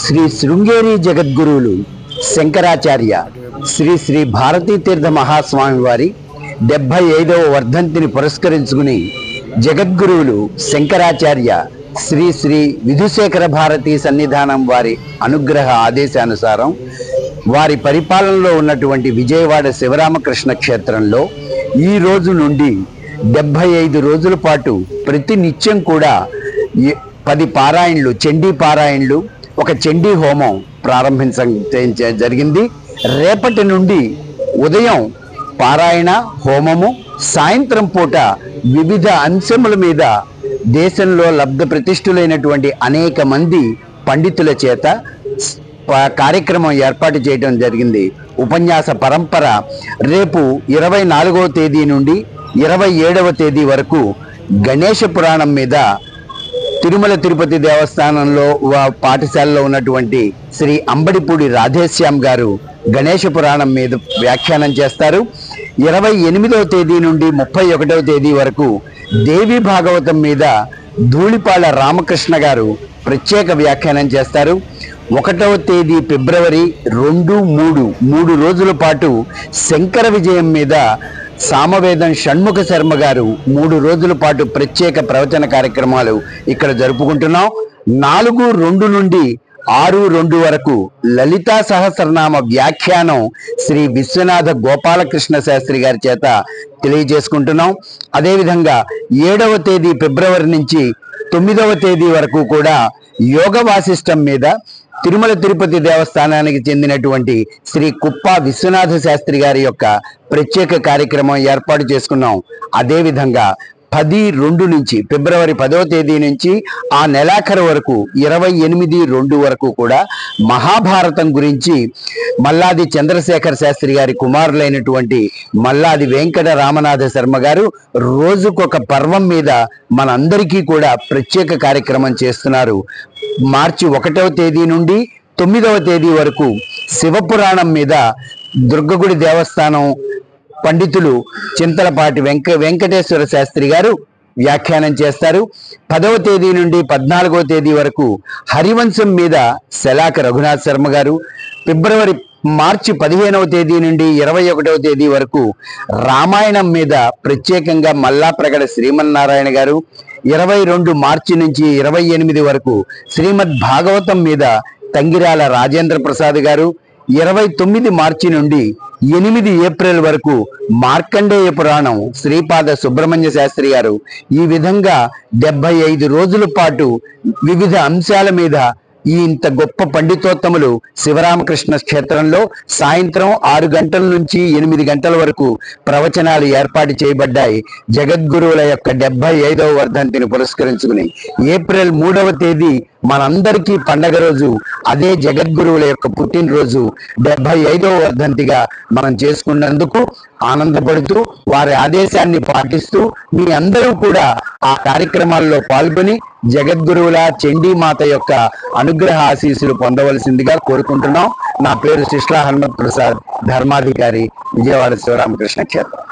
శ్రీ శృంగేరి జగద్గురువులు శంకరాచార్య శ్రీ శ్రీ భారతీ తీర్థ మహాస్వామి వారి 75వ వర్ధంతిని పురస్కరించుకుని జగద్గురువులు శంకరాచార్య శ్రీ శ్రీ విధుశేఖర భారతీ సన్నిధానం వారి అనుగ్రహ ఆదేశానుసారం వారి పరిపాలనలో ఉన్నటువంటి విజయవాడ శివరామకృష్ణ క్షేత్రంలో ఈ రోజు నుండి 75 రోజుల పాటు ప్రతి నిత్యం కూడా 10 పారాయణలు, చండీ పారాయణలు, ఒక చండీ హోమం ప్రారంభించడం జరిగింది. రేపటి నుండి ఉదయం పారాయణ హోమము, సాయంత్రం పూట వివిధ అంశముల మీద దేశంలో లబ్ధ ప్రతిష్ఠులైనటువంటి అనేక మంది పండితుల చేత కార్యక్రమం ఏర్పాటు చేయడం జరిగింది. ఉపన్యాస పరంపర రేపు 24వ తేదీ నుండి 27వ తేదీ వరకు గణేష పురాణం మీద తిరుమల తిరుపతి దేవస్థానంలో పాఠశాలలో ఉన్నటువంటి శ్రీ అంబడిపూడి రాధేశ్యామ్ గారు గణేష పురాణం మీద వ్యాఖ్యానం చేస్తారు. 28వ తేదీ నుండి 31వ తేదీ వరకు దేవి భాగవతం మీద ధూళిపాళ రామకృష్ణ గారు ప్రత్యేక వ్యాఖ్యానం చేస్తారు. 1వ తేదీ ఫిబ్రవరి 2, 3 రోజుల పాటు శంకర విజయం మీద సామవేదం షణ్ముఖ శర్మ గారు 3 రోజుల పాటు ప్రత్యేక ప్రవచన కార్యక్రమాలు ఇక్కడ జరుపుకుంటున్నాం. 4-2 నుండి 6-2 వరకు లలితా సహస్రనామ వ్యాఖ్యానం శ్రీ విశ్వనాథ గోపాలకృష్ణ శాస్త్రి గారి చేత తెలియజేసుకుంటున్నాం. అదేవిధంగా 7వ తేదీ ఫిబ్రవరి నుంచి 9వ తేదీ వరకు కూడా యోగ వాసిష్టం మీద తిరుమల తిరుపతి దేవస్థానానికి చెందినటువంటి శ్రీ కుప్ప విశ్వనాథ శాస్త్రి గారి యొక్క ప్రత్యేక కార్యక్రమం ఏర్పాటు చేసుకున్నాం. అదేవిధంగా 10-2 నుంచి ఫిబ్రవరి 10వ తేదీ నుంచి ఆ నెలాఖరు వరకు 28-2 వరకు కూడా మహాభారతం గురించి మల్లాది చంద్రశేఖర్ శాస్త్రి గారి కుమారులైనటువంటి మల్లాది వెంకట రామనాథ శర్మ గారు రోజుకొక పర్వం మీద మనందరికీ కూడా ప్రత్యేక కార్యక్రమం చేస్తున్నారు. మార్చి 1వ తేదీ నుండి 9వ తేదీ వరకు శివపురాణం మీద దుర్గగుడి దేవస్థానం పండితులు చింతలపాటి వెంకటేశ్వర శాస్త్రి గారు వ్యాఖ్యానం చేస్తారు. 10వ తేదీ నుండి 14వ తేదీ వరకు హరివంశం మీద శలాక రఘునాథ్ శర్మ గారు, మార్చి 15వ తేదీ నుండి 21వ తేదీ వరకు రామాయణం మీద ప్రత్యేకంగా మల్లాప్రగడ శ్రీమన్నారాయణ గారు, 22 మార్చి నుంచి 28 వరకు శ్రీమద్ భాగవతం మీద తంగిరాల రాజేంద్ర ప్రసాద్ గారు, 29 మార్చి నుండి 8 ఏప్రిల్ వరకు మార్కండేయ పురాణం శ్రీపాద సుబ్రహ్మణ్య శాస్త్రి గారు, ఈ విధంగా 75 రోజుల పాటు వివిధ అంశాల మీద ఇంత గొప్ప పండితోత్తములు శివరామకృష్ణ క్షేత్రంలో సాయంత్రం 6 గంటల నుంచి 8 గంటల వరకు ప్రవచనాలు ఏర్పాటు చేయబడ్డాయి. జగద్గురువుల యొక్క 75వ వర్ధంతిని పురస్కరించుకుని ఏప్రిల్ 3వ తేదీ మనందరికీ పండగ రోజు, అదే జగద్గురువుల యొక్క పుట్టినరోజు 75వ వర్ధంతిగా మనం చేసుకున్నందుకు ఆనందపడుతూ వారి ఆదేశాన్ని పాటిస్తూ మీ అందరూ కూడా ఆ కార్యక్రమాల్లో పాల్గొని జగద్గురువుల చండీమాత యొక్క అనుగ్రహ ఆశీస్సులు పొందవలసిందిగా కోరుకుంటున్నాం. నా పేరు శిష్లా హనుమత్ ప్రసాద్, ధర్మాధికారి, విజయవాడ శివరామకృష్ణ క్షేత్రం.